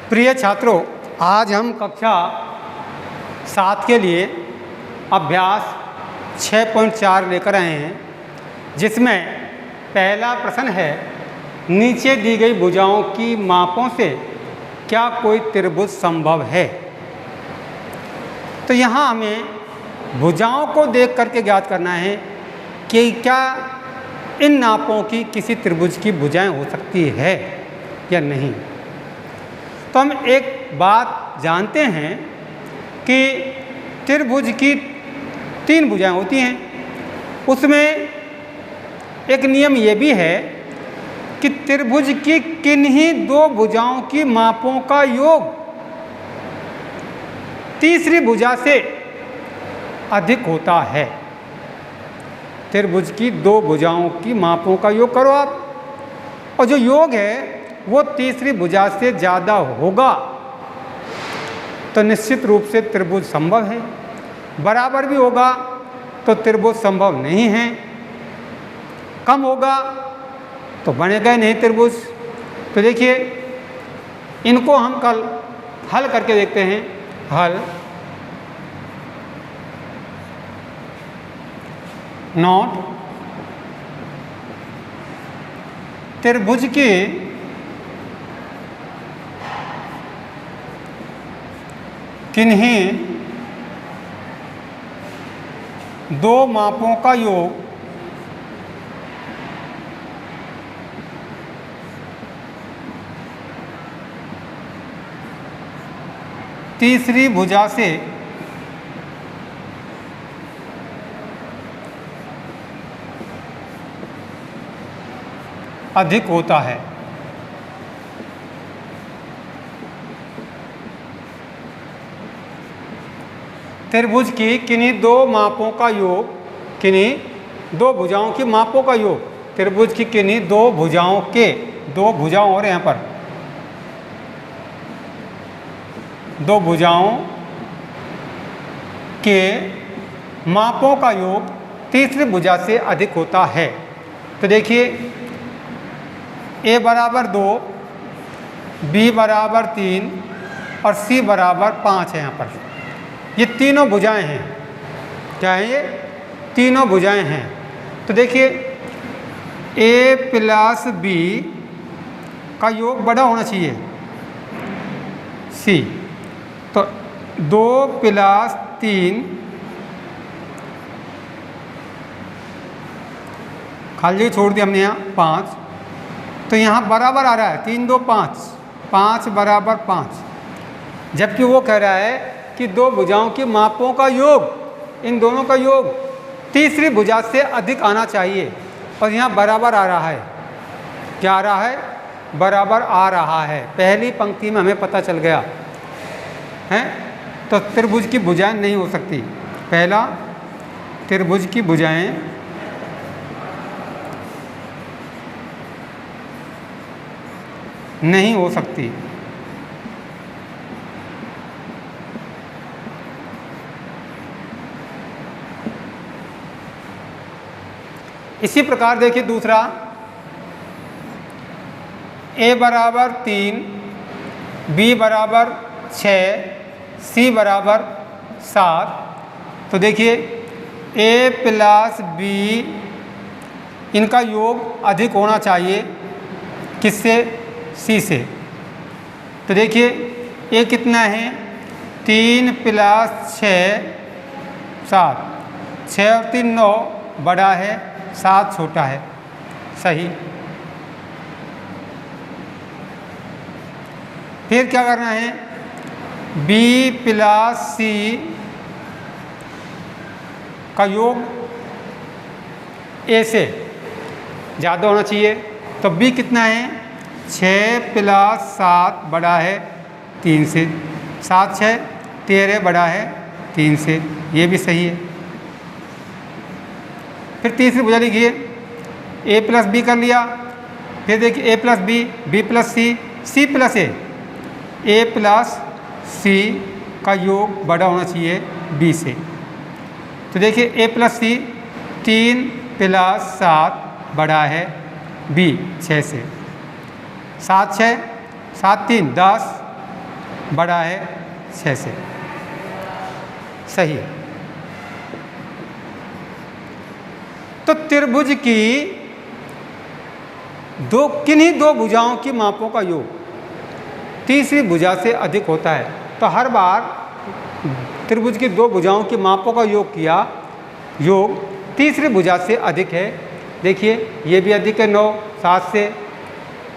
प्रिय छात्रों, आज हम कक्षा 7 के लिए अभ्यास 6.4 लेकर आए हैं, जिसमें पहला प्रश्न है, नीचे दी गई भुजाओं की मापों से क्या कोई त्रिभुज संभव है। तो यहाँ हमें भुजाओं को देख करके ज्ञात करना है कि क्या इन नापों की किसी त्रिभुज की भुजाएं हो सकती है या नहीं। तो हम एक बात जानते हैं कि त्रिभुज की 3 भुजाएं होती हैं। उसमें एक नियम ये भी है कि त्रिभुज की किन्हीं 2 भुजाओं की मापों का योग तीसरी भुजा से अधिक होता है। त्रिभुज की 2 भुजाओं की मापों का योग करो आप, और जो योग है वो तीसरी भुजा से ज़्यादा होगा तो निश्चित रूप से त्रिभुज संभव है। बराबर भी होगा तो त्रिभुज संभव नहीं है। कम होगा तो बनेगा ही नहीं त्रिभुज। तो देखिए, इनको हम कल हल करके देखते हैं। हल नोट, त्रिभुज की किन्हीं 2 मापों का योग तीसरी भुजा से अधिक होता है। त्रिभुज की किन्हीं 2 मापों का योग, किन्हीं 2 भुजाओं की मापों का योग, त्रिभुज की किन्हीं 2 भुजाओं के 2 भुजाओं और यहाँ पर 2 भुजाओं के मापों का योग तीसरी भुजा से अधिक होता है। तो देखिए, a बराबर 2, b बराबर 3 और c बराबर 5 है। यहाँ पर ये तीनों भुजाएं हैं। क्या है ये? तीनों भुजाएं हैं। तो देखिए, a प्लस b का योग बड़ा होना चाहिए c, तो 2 प्लस 3 खाली छोड़ दिया हमने यहाँ 5, तो यहाँ बराबर आ रहा है 3 2 5, 5 बराबर 5। जबकि वो कह रहा है कि 2 भुजाओं की मापों का योग, इन दोनों का योग तीसरी भुजा से अधिक आना चाहिए, और यहाँ बराबर आ रहा है। क्या आ रहा है? बराबर आ रहा है। पहली पंक्ति में हमें पता चल गया है। तो त्रिभुज की भुजाएं नहीं हो सकती। पहला, त्रिभुज की भुजाएं नहीं हो सकती। इसी प्रकार देखिए दूसरा, a बराबर 3, b बराबर 6, c बराबर 7। तो देखिए, a प्लस b इनका योग अधिक होना चाहिए किससे? c से। तो देखिए, a कितना है? 3 प्लस 6 7, 6 और 3 9, बड़ा है, 7 छोटा है। सही। फिर क्या करना है? b प्लस c का योग a से ज़्यादा होना चाहिए। तो b कितना है? 6 प्लस 7 बड़ा है 3 से, 7 6 13 बड़ा है 3 से। ये भी सही है। फिर तीसरी भुजा लिखिए, a प्लस बी कर लिया। फिर देखिए, a plus B, b plus C, c plus a plus c का योग बड़ा होना चाहिए b से। तो देखिए, a प्लस सी 3 प्लस 7 बड़ा है b 6 से। 7 6 7 3 10, बड़ा है 6 से। सही है। तो त्रिभुज की किन्हीं दो भुजाओं की मापों का योग तीसरी भुजा से अधिक होता है। तो हर बार त्रिभुज की दो भुजाओं की मापों का योग किया, योग तीसरी भुजा से अधिक है। देखिए ये भी अधिक है 9 7 से,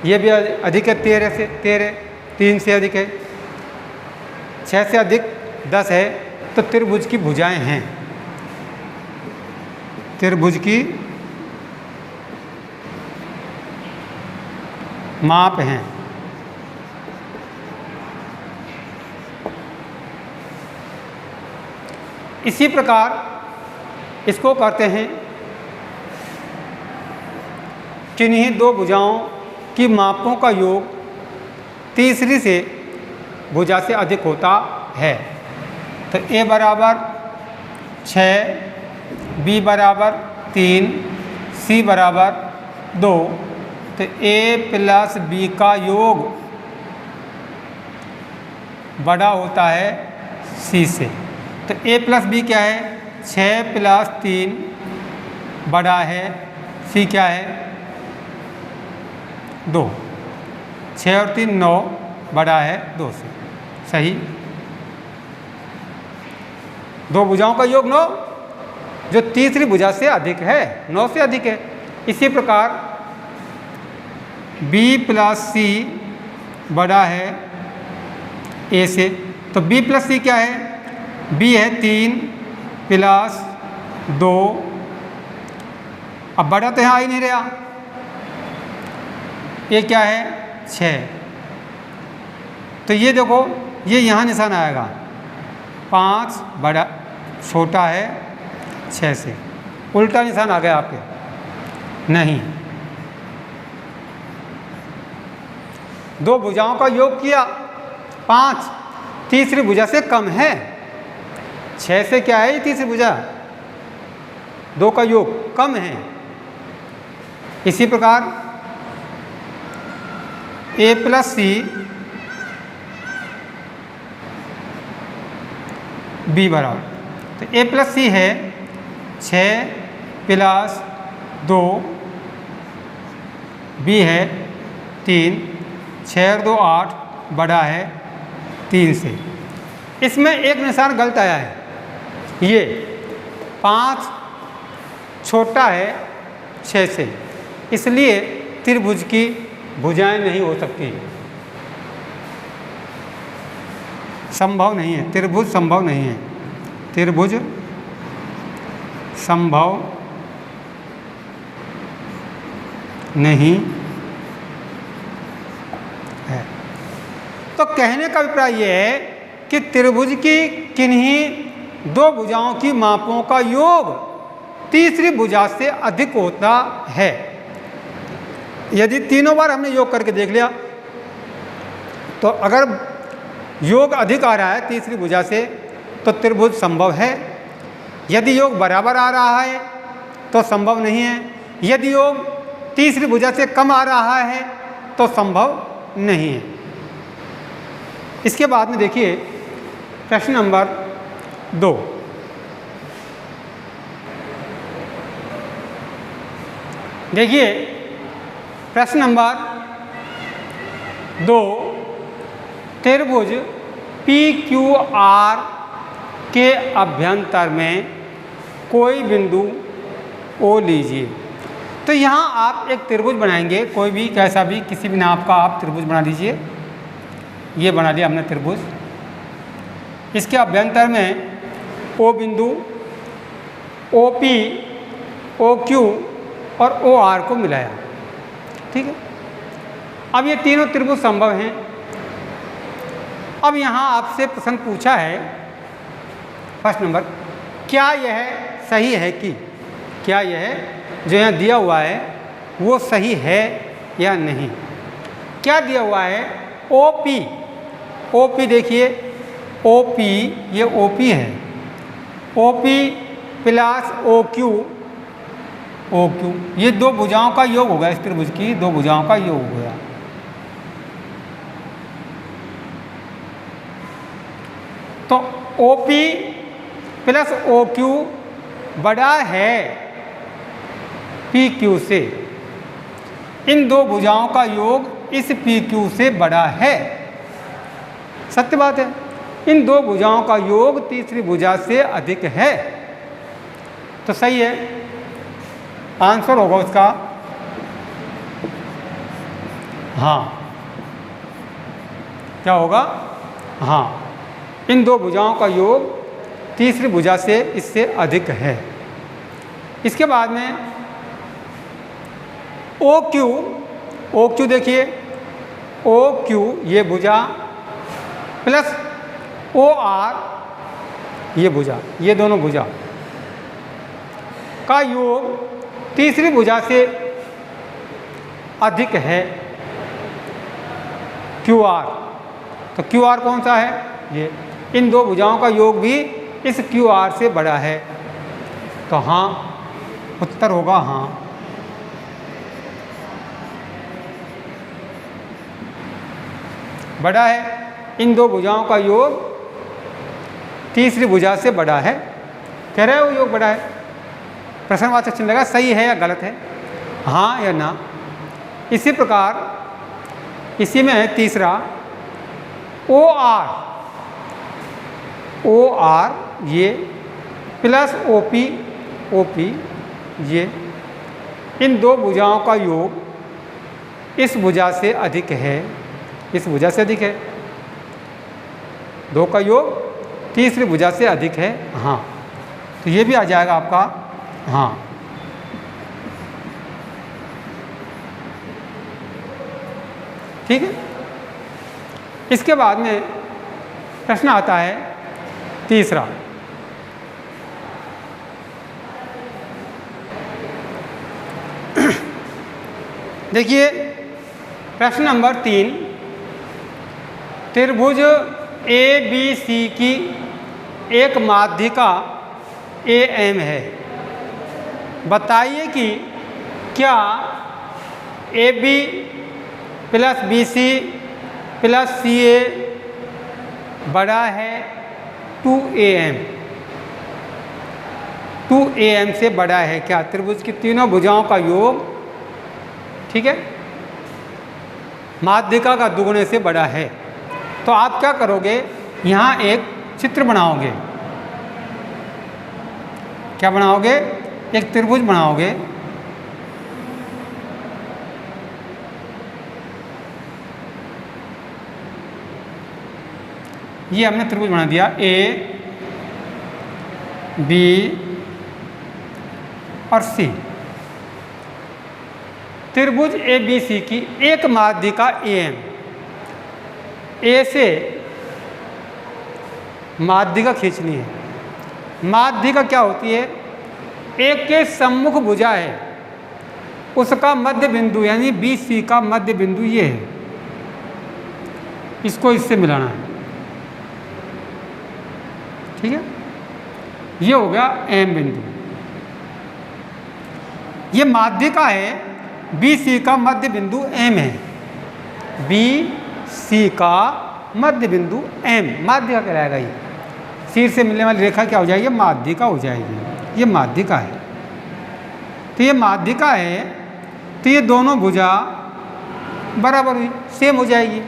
ये भी अधिक है 13 से, 3 से अधिक है, 6 से अधिक 10 है। तो त्रिभुज की भुजाएं हैं, त्रिभुज की माप हैं। इसी प्रकार इसको करते हैं, किन्हीं दो भुजाओं की मापों का योग तीसरी से भुजा से अधिक होता है। तो a बराबर 6, b बराबर 3, c बराबर 2। तो a प्लस b का योग बड़ा होता है c से। तो a प्लस b क्या है? 6 प्लस 3 बड़ा है c क्या है? 2। 6 और 3 9 बड़ा है 2 से। सही। दो भुजाओं का योग 9 जो तीसरी भुजा से अधिक है, 9 से अधिक है। इसी प्रकार b प्लस c बड़ा है a से। तो b प्लस c क्या है? b है 3 प्लस 2। अब बड़ा तो यहाँ आ ही नहीं रहा, ये क्या है? 6। तो ये देखो, ये यहाँ निशान आएगा, 5 बड़ा छोटा है 6 से। उल्टा निशान आ गया आपके। नहीं, दो भुजाओं का योग किया 5, तीसरी भुजा से कम है। 6 से क्या है? ये तीसरी भुजा, 2 का योग कम है। इसी प्रकार a प्लस c b बराबर, तो a प्लस c है 6 प्लस 2, b है 3, 6 और 2 8 बड़ा है 3 से। इसमें एक निशान गलत आया है, ये 5 छोटा है 6 से, इसलिए त्रिभुज की भुजाएं नहीं हो सकती, संभव नहीं है, त्रिभुज संभव नहीं है, त्रिभुज संभव नहीं है। तो कहने का अभिप्राय यह है कि त्रिभुज की किन्हीं दो भुजाओं की मापों का योग तीसरी भुजा से अधिक होता है। यदि तीनों बार हमने योग करके देख लिया, तो अगर योग अधिक आ रहा है तीसरी भुजा से तो त्रिभुज संभव है। यदि योग बराबर आ रहा है तो संभव नहीं है। यदि योग तीसरी भुजा से कम आ रहा है तो संभव नहीं है। इसके बाद में देखिए प्रश्न नंबर 2। देखिए प्रश्न नंबर 2, त्रिभुज PQR के अभ्यंतर में कोई बिंदु O लीजिए। तो यहाँ आप एक त्रिभुज बनाएंगे, कोई भी कैसा भी किसी भी नाप का आप त्रिभुज बना लीजिए। ये बना लिया हमने त्रिभुज। इसके अभ्यंतर में O बिंदु, OP, OQ और OR को मिलाया। ठीक है। अब ये तीनों त्रिभुज संभव हैं। अब यहाँ आपसे प्रश्न पूछा है, फर्स्ट नंबर, क्या यह सही है कि, क्या यह जो यहाँ दिया हुआ है वो सही है या नहीं। क्या दिया हुआ है? OP, OP देखिए, OP ये OP है, OP प्लस OQ, OQ ये दो भुजाओं का योग हो गया। इस त्रिभुज की दो भुजाओं का योग हो गया। तो OP प्लस OQ बड़ा है PQ से। इन दो भुजाओं का योग इस PQ से बड़ा है। सत्य बात है। इन दो भुजाओं का योग तीसरी भुजा से अधिक है। तो सही है, आंसर होगा उसका हाँ। क्या होगा? हाँ, इन दो भुजाओं का योग तीसरी भुजा से इससे अधिक है। इसके बाद में OQ देखिए, OQ ये भुजा प्लस OR ये भुजा, ये दोनों भुजा का योग तीसरी भुजा से अधिक है QR। तो QR कौन सा है? ये। इन दो भुजाओं का योग भी इस QR से बड़ा है। तो हाँ, उत्तर होगा हाँ। बड़ा है। इन दो भुजाओं का योग तीसरी भुजा से बड़ा है। कह रहे हो योग बड़ा है। प्रश्नवाचक चिन्ह लगा, सही है या गलत है, हाँ या ना। इसी प्रकार इसी में है तीसरा OR ये प्लस OP ये। इन दो भुजाओं का योग इस भुजा से अधिक है, इस भुजा से अधिक है। दो का योग तीसरी भुजा से अधिक है, हाँ। तो ये भी आ जाएगा आपका हाँ। ठीक है। इसके बाद में प्रश्न आता है तीसरा। देखिए प्रश्न नंबर 3, त्रिभुज ABC की एक माध्यिका AM है। बताइए कि क्या AB plus BC plus CA बड़ा है 2AM। 2AM से बड़ा है क्या? त्रिभुज की तीनों भुजाओं का योग, ठीक है, माध्यिका का दुगुने से बड़ा है। तो आप क्या करोगे? यहाँ एक चित्र बनाओगे। क्या बनाओगे? एक त्रिभुज बनाओगे। ये हमने त्रिभुज बना दिया A, B और C। त्रिभुज ABC की एक माध्यिका AM। A से माध्यिका खींचनी है। माध्यिका क्या होती है? एक के सम्मुख भुजा है, उसका मध्य बिंदु यानी BC का मध्य बिंदु ये है। इसको इससे मिलाना है, ठीक है। ये हो गया M बिंदु। ये माध्यिका है, BC का मध्य बिंदु M है। BC का मध्य बिंदु M माध्यिका कहलाएगा। ये शीर्ष से मिलने वाली रेखा क्या हो जाएगी? माध्यिका हो जाएगी। ये माध्यिका है। तो ये माध्यिका है, तो ये दोनों भुजा बराबर हुई, सेम हो जाएगी।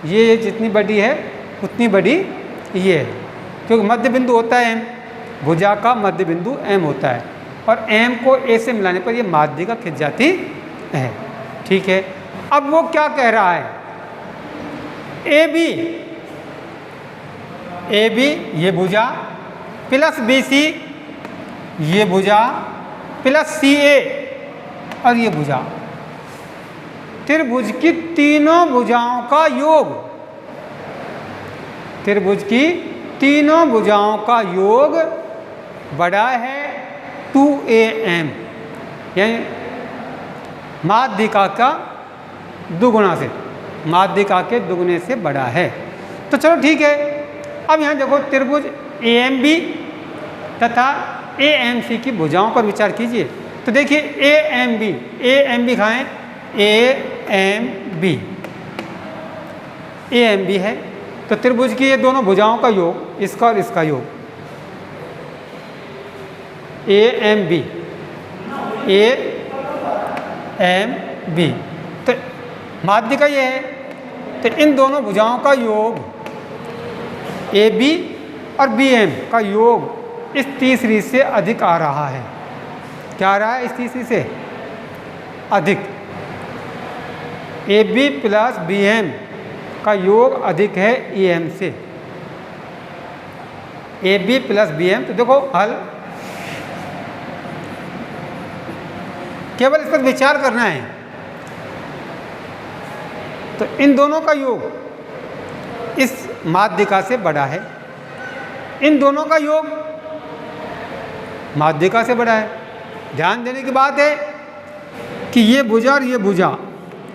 ये जितनी बड़ी है उतनी बड़ी ये है, क्योंकि मध्य बिंदु होता है M, भुजा का मध्य बिंदु M होता है, और M को A से मिलाने पर ये माध्यिका खिंच जाती है, ठीक है। अब वो क्या कह रहा है? AB ये भुजा प्लस BC ये भुजा प्लस CA और ये भुजा, त्रिभुज की तीनों भुजाओं का योग, त्रिभुज की तीनों भुजाओं का योग बड़ा है 2AM, यानी माध्यिका का दुगुना से, माध्यिका के दुगुने से बड़ा है। तो चलो ठीक है। अब यहाँ देखो त्रिभुज AMB तथा AMC की भुजाओं पर विचार कीजिए। तो देखिए AMB कहाँ है? AMB है, तो त्रिभुज की ये दोनों भुजाओं का योग, इसका और इसका योग, AMB, AMB, तो माध्यिका ये है, तो इन दोनों भुजाओं का योग AB और BM का योग इस तीसरी से अधिक आ रहा है। क्या आ रहा है? इस तीसरी से अधिक। AB प्लस BM का योग अधिक है AM से। AB प्लस BM, तो देखो हल, केवल इस पर विचार करना है। तो इन दोनों का योग इस माध्यिका से बड़ा है, इन दोनों का योग माध्यिका से बड़ा है। ध्यान देने की बात है कि ये भुजा और ये भुजा,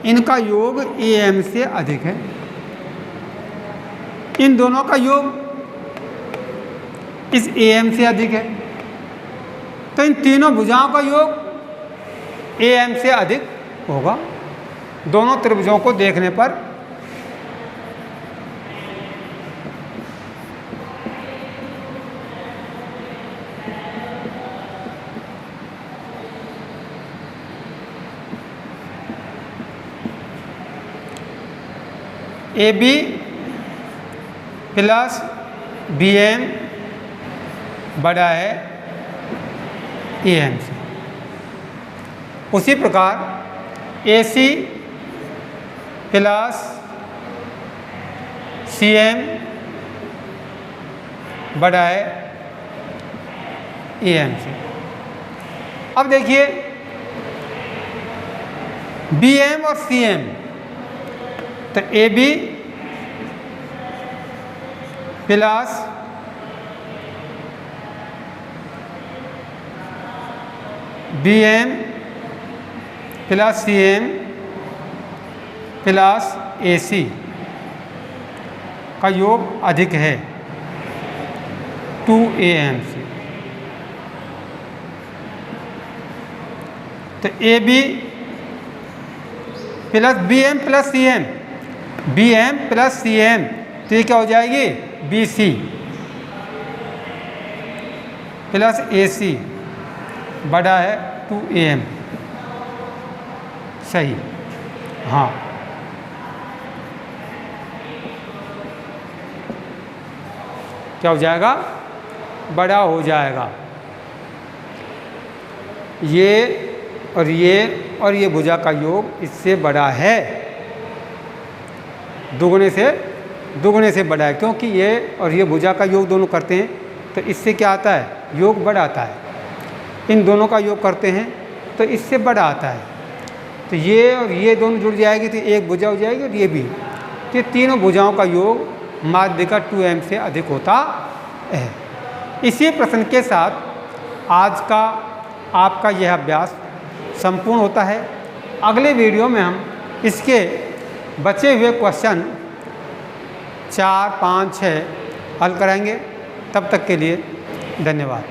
इनका योग AM से अधिक है, इन दोनों का योग इस AM से अधिक है। तो इन तीनों भुजाओं का योग AM से अधिक होगा दोनों त्रिभुजों को देखने पर। AB प्लस BM बड़ा है AM से। उसी प्रकार AC प्लस CM बड़ा है AM से। अब देखिए BM और CM, तो AB plus BM plus CM plus AC का योग अधिक है 2AM से। तो AB plus BM plus CM, BM plus CM, तो ये क्या हो जाएगी? BC प्लस AC बड़ा है 2AM। सही, हाँ। क्या हो जाएगा? बड़ा हो जाएगा। ये और ये और ये भुजा का योग इससे बड़ा है, दुगने से बड़ा है, क्योंकि ये और ये भुजा का योग दोनों करते हैं तो इससे क्या आता है? योग बड़ा आता है। इन दोनों का योग करते हैं तो इससे बड़ा आता है। तो ये और ये दोनों जुड़ जाएगी तो एक भुजा हो जाएगी, और ये भी। तो ये तीनों भुजाओं का योग माध्यिका 2M से अधिक होता है। इसी प्रश्न के साथ आज का आपका यह अभ्यास संपूर्ण होता है। अगले वीडियो में हम इसके बचे हुए क्वेश्चन 4, 5, 6 हल कराएंगे। तब तक के लिए धन्यवाद।